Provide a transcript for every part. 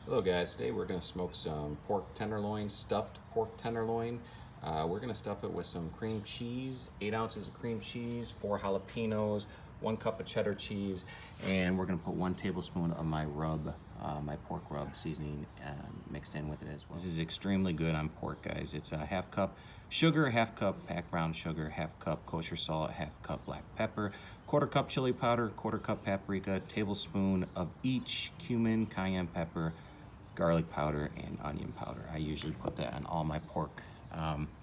Hello guys, today we're going to smoke some pork tenderloin, stuffed pork tenderloin. We're going to stuff it with some cream cheese, 8 ounces of cream cheese, 4 jalapenos, 1 cup of cheddar cheese, and we're going to put 1 tablespoon of my rub, my pork rub seasoning mixed in with it as well. This is extremely good on pork, guys. It's a half cup sugar, half cup packed brown sugar, half cup kosher salt, half cup black pepper, quarter cup chili powder, quarter cup paprika, tablespoon of each cumin, cayenne pepper, garlic powder, and onion powder. I usually put that on all my pork.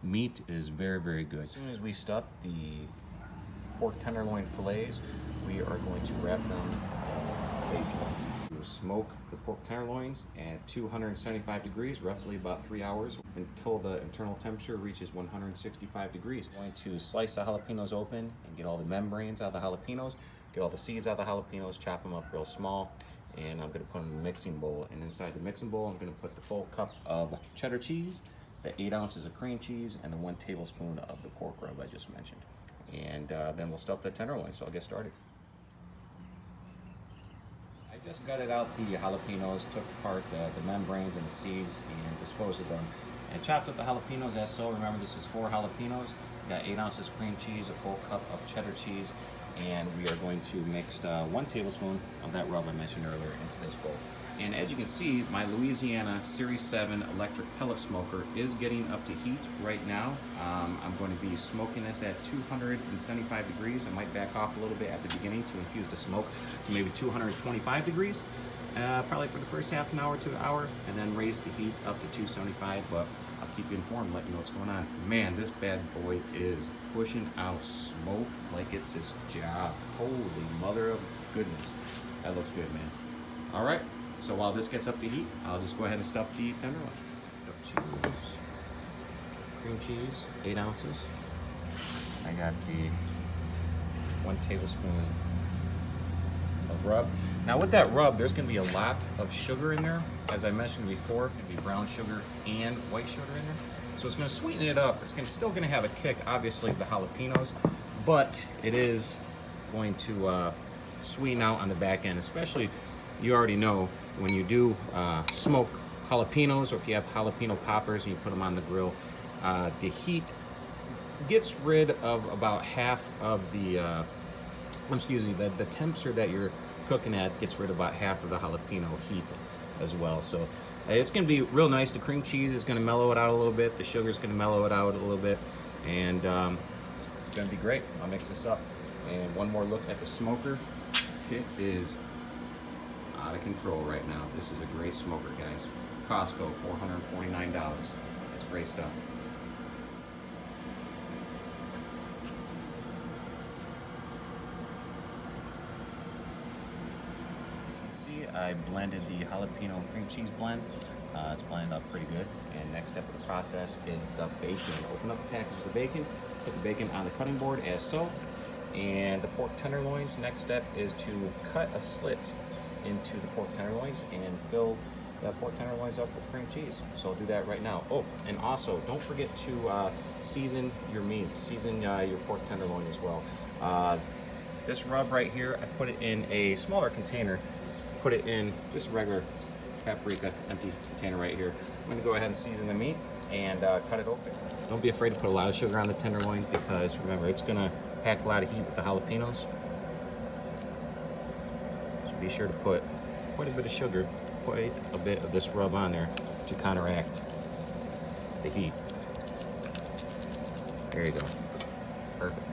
Meat is very, very good. As soon as we stuff the pork tenderloin fillets, we are going to wrap them in bacon. We will smoke the pork tenderloins at 275 degrees, roughly about 3 hours, until the internal temperature reaches 165 degrees. I'm going to slice the jalapenos open and get all the membranes out of the jalapenos, get all the seeds out of the jalapenos, chop them up real small, and I'm going to put them in a mixing bowl. And inside the mixing bowl, I'm going to put the full cup of cheddar cheese, the 8 ounces of cream cheese, and the 1 tablespoon of the pork rub I just mentioned. And then we'll stuff the tenderloin, so I'll get started. I just gutted out the jalapenos, took apart the membranes and the seeds, and disposed of them. And chopped up the jalapenos as so. Remember, this is 4 jalapenos. Got 8 ounces cream cheese, a full cup of cheddar cheese, and we are going to mix 1 tablespoon of that rub I mentioned earlier into this bowl. And as you can see, my Louisiana Series 7 electric pellet smoker is getting up to heat right now. I'm going to be smoking this at 275 degrees. I might back off a little bit at the beginning to infuse the smoke to maybe 225 degrees, probably for the first half an hour to an hour, and then raise the heat up to 275, but I'll keep you informed, let you know what's going on. Man, this bad boy is pushing out smoke like it's his job. Holy mother of goodness. That looks good, man. All right, so while this gets up to heat, I'll just go ahead and stuff the tenderloin. Cheese, cream cheese, 8 ounces. I got the 1 tablespoon of rub. Now with that rub, there's going to be a lot of sugar in there. As I mentioned before, it's going to be brown sugar and white sugar in there. So it's going to sweeten it up. It's still going to have a kick, obviously, the jalapenos, but it is going to sweeten out on the back end. Especially, you already know, when you do smoke jalapenos, or if you have jalapeno poppers and you put them on the grill, the heat gets rid of about half of the the temperature that you're cooking at gets rid of about half of the jalapeno heat as well. So it's going to be real nice. The cream cheese is going to mellow it out a little bit. The sugar is going to mellow it out a little bit, and it's going to be great. I'll mix this up. And one more look at the smoker. It is out of control right now. This is a great smoker, guys. Costco, $449. That's great stuff. I blended the jalapeno and cream cheese blend. It's blended up pretty good. And next step of the process is the bacon. Open up the package of the bacon, put the bacon on the cutting board as so. And the pork tenderloins, next step is to cut a slit into the pork tenderloins and fill the pork tenderloins up with cream cheese. So I'll do that right now. Oh, and also don't forget to season your meat, season your pork tenderloin as well. This rub right here, I put it in a smaller container. Put it in just a regular paprika empty container right here. I'm going to go ahead and season the meat and cut it open. Don't be afraid to put a lot of sugar on the tenderloin, because remember, it's going to pack a lot of heat with the jalapenos. So be sure to put quite a bit of sugar, quite a bit of this rub on there to counteract the heat. There you go. Perfect.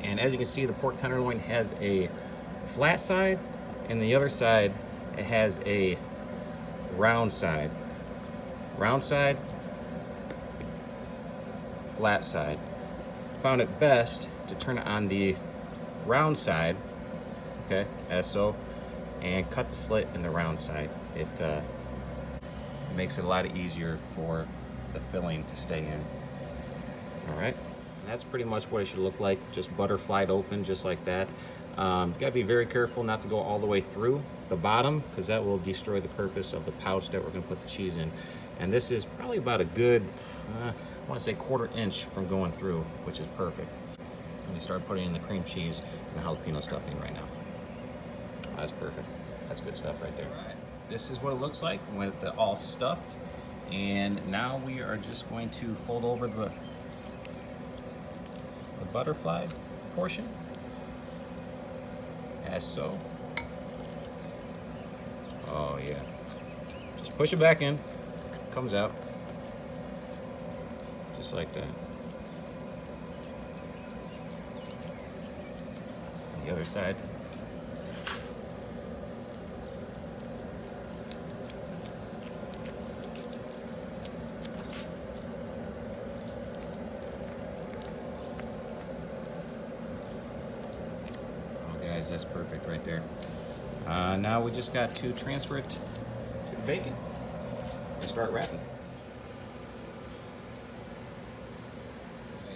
And as you can see, the pork tenderloin has a flat side, and the other side, it has a round side. Round side, flat side. Found it best to turn it on the round side, okay, as so, and cut the slit in the round side. It makes it a lot easier for the filling to stay in. All right, and that's pretty much what it should look like, just butterflied open, just like that. Gotta be very careful not to go all the way through the bottom, because that will destroy the purpose of the pouch that we're going to put the cheese in. And this is probably about a good, I want to say 1/4 inch from going through, which is perfect. Let me start putting in the cream cheese and the jalapeno stuffing right now. That's perfect. That's good stuff right there. this is what it looks like with it all stuffed. And now we are just going to fold over the butterfly portion, as so. Oh yeah. Just push it back in, comes out, just like that. The other side. Oh guys, that's perfect right there. Now we just got to transfer it to the bacon and start wrapping.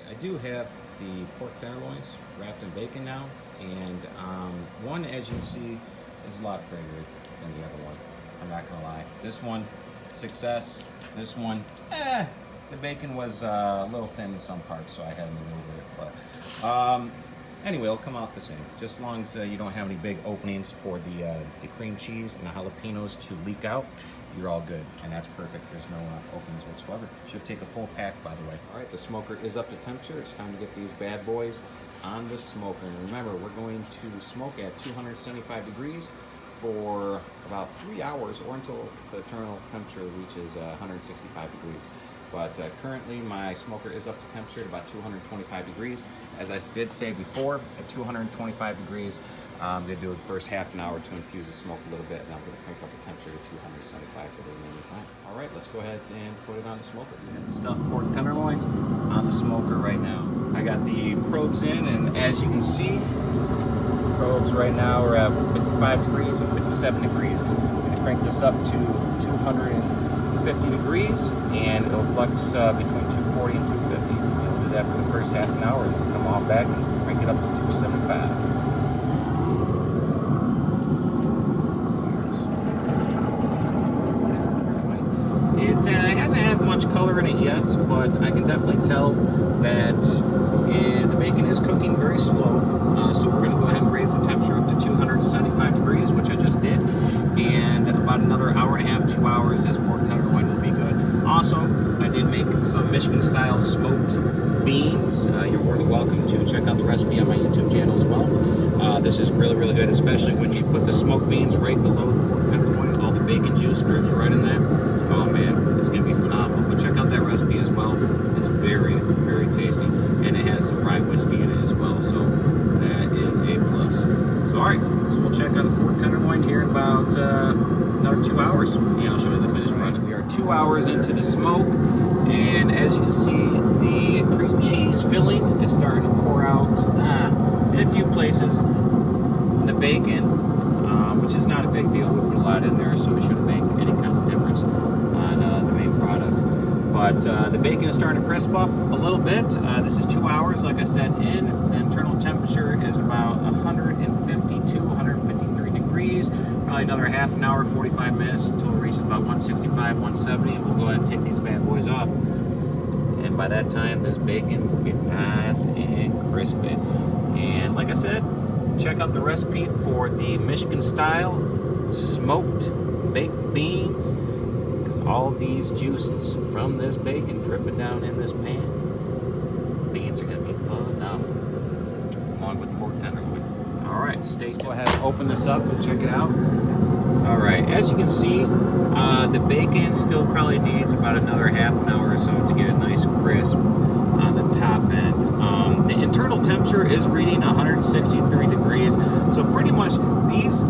I do have the pork tenderloins wrapped in bacon now, and one, as you can see, is a lot prettier than the other one. I'm not gonna lie. This one, success. This one, the bacon was a little thin in some parts, so I had to maneuver it. But anyway, it'll come out the same. Just as long as you don't have any big openings for the cream cheese and the jalapenos to leak out, you're all good, and that's perfect. There's no openings whatsoever. Should take a full pack, by the way. All right, the smoker is up to temperature. It's time to get these bad boys on the smoker. And remember, we're going to smoke at 275 degrees for about 3 hours, or until the terminal temperature reaches 165 degrees. But currently my smoker is up to temperature at about 225 degrees. As I did say before, at 225 degrees, I'm going to do the first half an hour to infuse the smoke a little bit, and I'm going to crank up the temperature to 275 for the remaining time. All right, let's go ahead and put it on the smoker. And the stuffed pork tenderloins on the smoker right now. I got the probes in, and as you can see, probes right now are at 55 degrees and 57 degrees. I'm going to crank this up to 250 degrees, and it'll flux between 240 and 250. We'll do that for the first half an hour, and we'll come on back and crank it up to 275. It hasn't had much color in it yet, but I can definitely tell that the bacon is cooking very slow. So we're going to go ahead and raise the temperature up to 275 degrees, which I just did. And about another hour and a half, 2 hours, this pork tenderloin will be good. Also, I did make some Michigan-style smoked beans. You're more than welcome to check out the recipe on my YouTube channel as well. This is really, really good, especially when you put the smoked beans right below the pork tenderloin. All the bacon juice drips right in there. Oh man, it's going to be phenomenal. But check out that recipe as well. It's very, very tasty. And it has some rye whiskey in it as well. So that is a plus. So alright, so we'll check out the pork tenderloin here in about another 2 hours. And I'll show you the finished product. We are 2 hours into the smoke. And as you can see, the cream cheese filling is starting to pour out in a few places. The bacon, which is not a big deal. We put a lot in there, so it shouldn't make any kind of difference on the main product. But the bacon is starting to crisp up a little bit. This is 2 hours, like I said, in. The internal temperature is about 152, 153 degrees. Probably another half an hour, 45 minutes until it reaches about 165, 170. And we'll go ahead and take these bad boys off. And by that time, this bacon will be nice and crispy. And like I said, check out the recipe for the Michigan-style smoked baked beans. All these juices from this bacon dripping down in this pan. Beans are going to be phenomenal, along with the pork tenderloin. All right, stay tuned. Go ahead and open this up and check it out. All right, as you can see, the bacon still probably needs about another half an hour or so to get a nice crisp on the top end. The internal temperature is reading 163 degrees, so pretty much these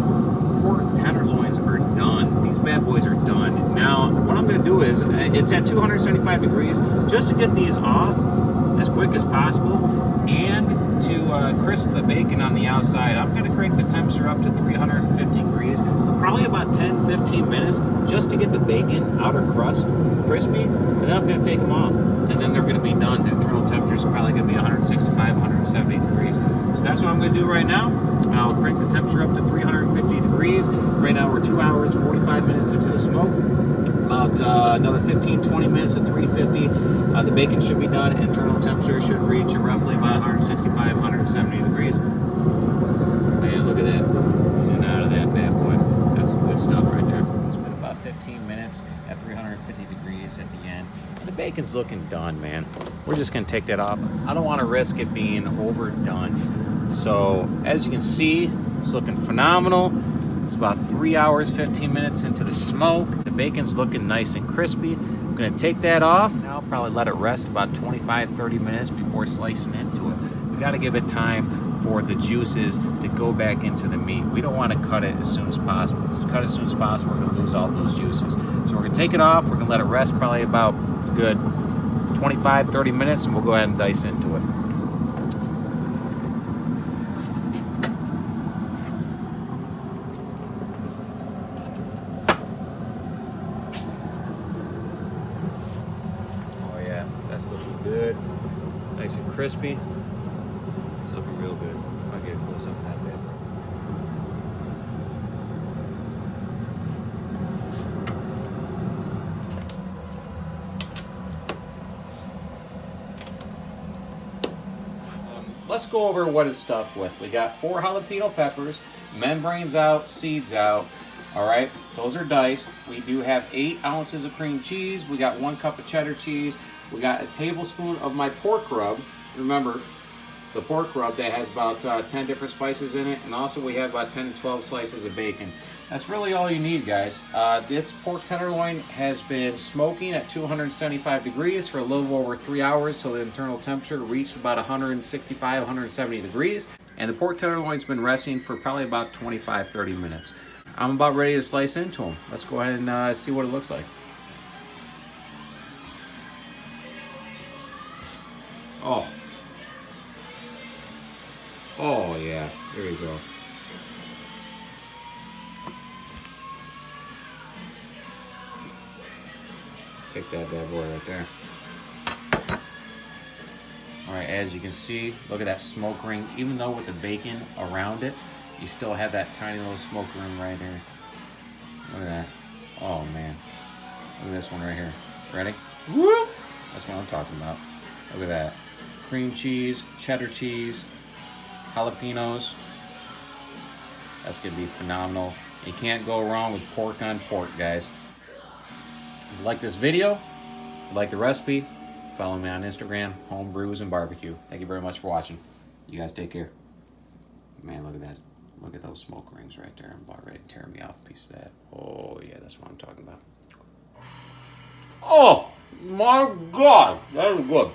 pork tenderloins are done. These bad boys are done. Now, what I'm going to do is, it's at 275 degrees, just to get these off as quick as possible, and to crisp the bacon on the outside, I'm going to crank the temperature up to 350 degrees, probably about 10-15 minutes, just to get the bacon outer crust crispy, and then I'm going to take them off, and then they're going to be done. The internal temperature is probably going to be 165, 170 degrees. So that's what I'm going to do right now. I'll crank the temperature up to 350 degrees. Right now we're 2 hours, 45 minutes into the smoke. About another 15-20 minutes at 350. The bacon should be done. Internal temperature should reach roughly about 165, 170 degrees. Man, look at that. Oozing out of that bad boy. That's some good stuff right there. 15 minutes at 350 degrees at the end. And the bacon's looking done, man. We're just gonna take that off. I don't want to risk it being overdone. So as you can see, it's looking phenomenal. It's about 3 hours, 15 minutes into the smoke. The bacon's looking nice and crispy. I'm gonna take that off. Now I'll probably let it rest about 25, 30 minutes before slicing into it. We gotta give it time for the juices to go back into the meat. We don't want to cut it as soon as possible. If you cut it as soon as possible, we're going to lose all those juices. So we're going to take it off. We're going to let it rest probably about a good 25, 30 minutes, and we'll go ahead and dice into it. Oh yeah, that's looking good. Nice and crispy. It's looking real good. I'll get a close up of that bit. Let's go over what it's stuffed with. We got 4 jalapeno peppers, membranes out, seeds out. All right, those are diced. We do have 8 ounces of cream cheese. We got 1 cup of cheddar cheese. We got a tablespoon of my pork rub. Remember, the pork rub that has about 10 different spices in it, and also we have about 10 to 12 slices of bacon. That's really all you need, guys. This pork tenderloin has been smoking at 275 degrees for a little over 3 hours till the internal temperature reached about 165, 170 degrees. And the pork tenderloin's been resting for probably about 25, 30 minutes. I'm about ready to slice into them. Let's go ahead and see what it looks like. Oh yeah, there you go. Take that bad boy right there. All right, as you can see, look at that smoke ring. Even though with the bacon around it, you still have that tiny little smoke ring right here. Look at that. Oh man. Look at this one right here. Ready? Whoop! That's what I'm talking about. Look at that. Cream cheese, cheddar cheese, jalapenos. That's gonna be phenomenal. You can't go wrong with pork on pork, guys. If you like this video, if you like the recipe, follow me on Instagram, Home Brews and Barbecue. Thank you very much for watching. You guys take care. Man, look at that. Look at those smoke rings right there. I'm about ready to tear me off a piece of that. Oh yeah, that's what I'm talking about. Oh my God, that is good.